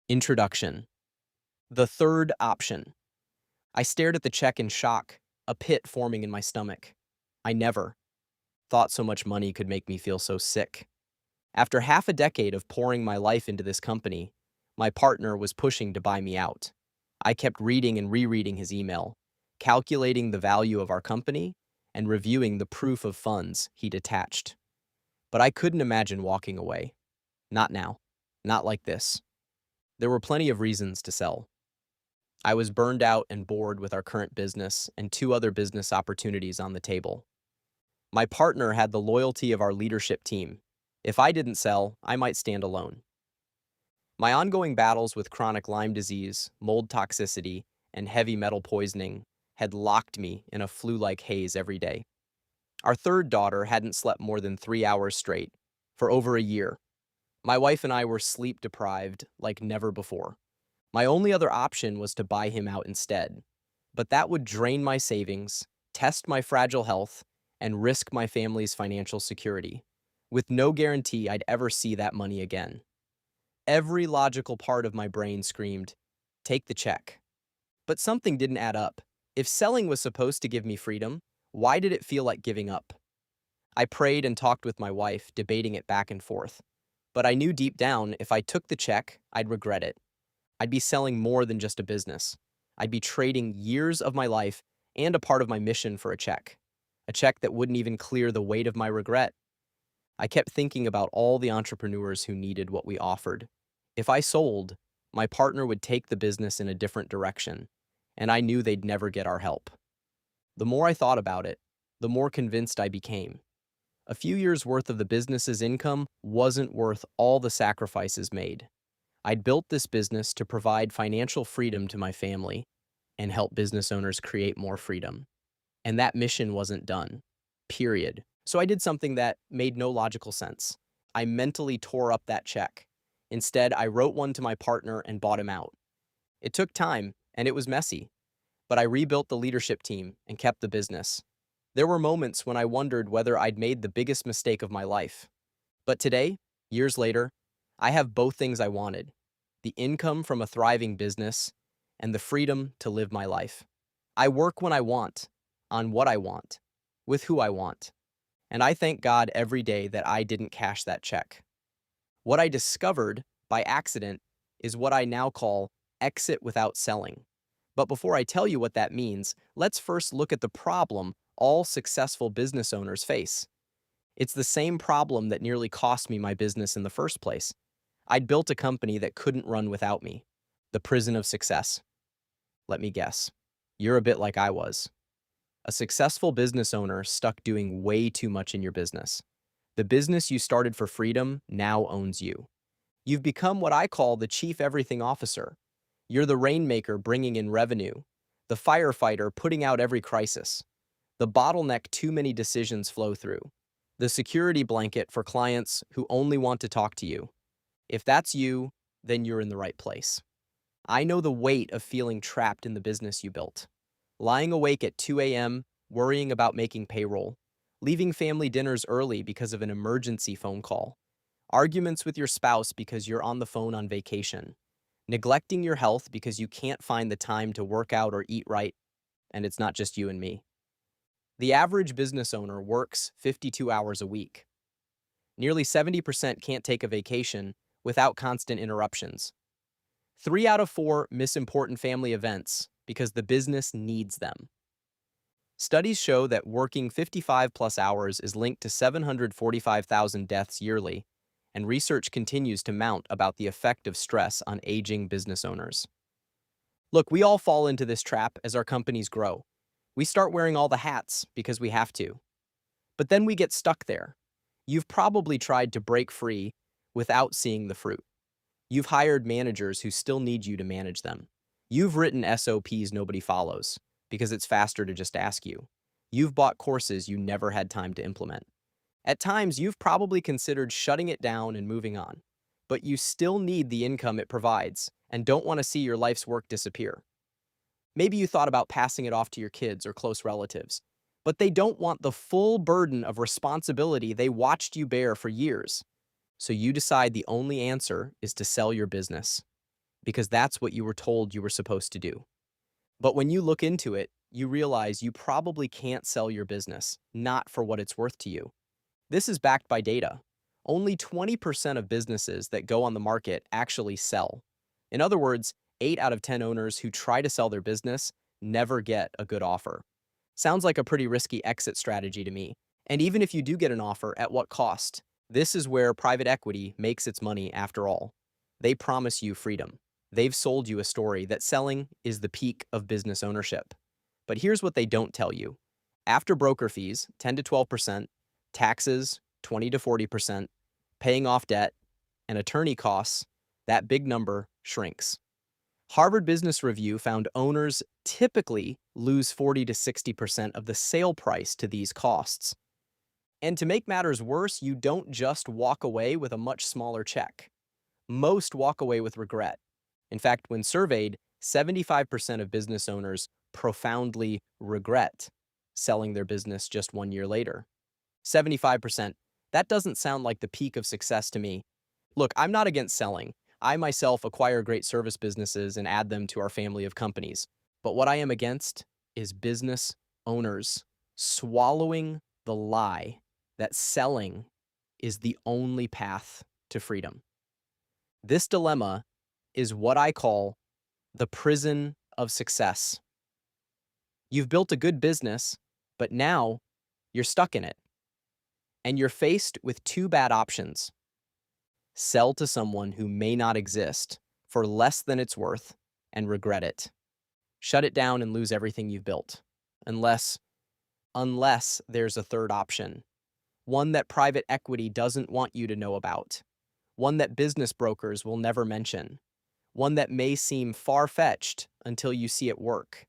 Introduction. The third option. I stared at the check in shock, a pit forming in my stomach. I never thought so much money could make me feel so sick. After half a decade of pouring my life into this company, my partner was pushing to buy me out. I kept reading and rereading his email, calculating the value of our company and reviewing the proof of funds he'd attached. But I couldn't imagine walking away. Not now. Not like this. There were plenty of reasons to sell. I was burned out and bored with our current business and two other business opportunities on the table. My partner had the loyalty of our leadership team. If I didn't sell, I might stand alone. My ongoing battles with chronic Lyme disease, mold toxicity, and heavy metal poisoning had locked me in a flu-like haze every day. Our third daughter hadn't slept more than 3 hours straight for over a year. My wife and I were sleep deprived like never before. My only other option was to buy him out instead, but that would drain my savings, test my fragile health, and risk my family's financial security, with no guarantee I'd ever see that money again. Every logical part of my brain screamed, take the check. But something didn't add up. If selling was supposed to give me freedom, why did it feel like giving up? I prayed and talked with my wife, debating it back and forth. But I knew deep down, if I took the check, I'd regret it. I'd be selling more than just a business. I'd be trading years of my life and a part of my mission for a check that wouldn't even clear the weight of my regret. I kept thinking about all the entrepreneurs who needed what we offered. If I sold, my partner would take the business in a different direction, and I knew they'd never get our help. The more I thought about it, the more convinced I became. A few years' worth of the business's income wasn't worth all the sacrifices made. I'd built this business to provide financial freedom to my family and help business owners create more freedom. And that mission wasn't done. Period. So I did something that made no logical sense. I mentally tore up that check. Instead, I wrote one to my partner and bought him out. It took time, and it was messy, but I rebuilt the leadership team and kept the business. There were moments when I wondered whether I'd made the biggest mistake of my life. But today, years later, I have both things I wanted: the income from a thriving business and the freedom to live my life. I work when I want, on what I want, with who I want. And I thank God every day that I didn't cash that check. What I discovered by accident is what I now call exit without selling. But before I tell you what that means, let's first look at the problem all successful business owners face. It's the same problem that nearly cost me my business in the first place. I'd built a company that couldn't run without me. The prison of success. Let me guess. You're a bit like I was. A successful business owner stuck doing way too much in your business. The business you started for freedom now owns you. You've become what I call the chief everything officer. You're the rainmaker bringing in revenue, the firefighter putting out every crisis, the bottleneck too many decisions flow through, the security blanket for clients who only want to talk to you. If that's you, then you're in the right place. I know the weight of feeling trapped in the business you built. Lying awake at 2 a.m., worrying about making payroll, leaving family dinners early because of an emergency phone call, arguments with your spouse because you're on the phone on vacation, neglecting your health because you can't find the time to work out or eat right, and it's not just you and me. The average business owner works 52 hours a week. Nearly 70% can't take a vacation without constant interruptions. 3 out of 4 miss important family events because the business needs them. Studies show that working 55 plus hours is linked to 745,000 deaths yearly, and research continues to mount about the effect of stress on aging business owners. Look, we all fall into this trap as our companies grow. We start wearing all the hats because we have to. But then we get stuck there. You've probably tried to break free without seeing the fruit. You've hired managers who still need you to manage them. You've written SOPs nobody follows because it's faster to just ask you. You've bought courses you never had time to implement. At times, you've probably considered shutting it down and moving on, but you still need the income it provides and don't want to see your life's work disappear. Maybe you thought about passing it off to your kids or close relatives, but they don't want the full burden of responsibility they watched you bear for years. So you decide the only answer is to sell your business. because that's what you were told you were supposed to do. But when you look into it, you realize you probably can't sell your business, not for what it's worth to you. This is backed by data. Only 20% of businesses that go on the market actually sell. In other words, 8 out of 10 owners who try to sell their business never get a good offer. Sounds like a pretty risky exit strategy to me. And even if you do get an offer, at what cost? This is where private equity makes its money after all. They promise you freedom. They've sold you a story that selling is the peak of business ownership. But here's what they don't tell you. After broker fees, 10 to 12%, taxes, 20 to 40%, paying off debt, and attorney costs, that big number shrinks. Harvard Business Review found owners typically lose 40 to 60% of the sale price to these costs. And to make matters worse, you don't just walk away with a much smaller check. Most walk away with regret. In fact, when surveyed, 75% of business owners profoundly regret selling their business just 1 year later. 75%. That doesn't sound like the peak of success to me. Look, I'm not against selling. I myself acquire great service businesses and add them to our family of companies. But what I am against is business owners swallowing the lie that selling is the only path to freedom. This dilemma is what I call the prison of success. You've built a good business, but now you're stuck in it. And you're faced with two bad options. Sell to someone who may not exist for less than it's worth and regret it. Shut it down and lose everything you've built. Unless there's a third option. One that private equity doesn't want you to know about. One that business brokers will never mention. One that may seem far-fetched until you see it work.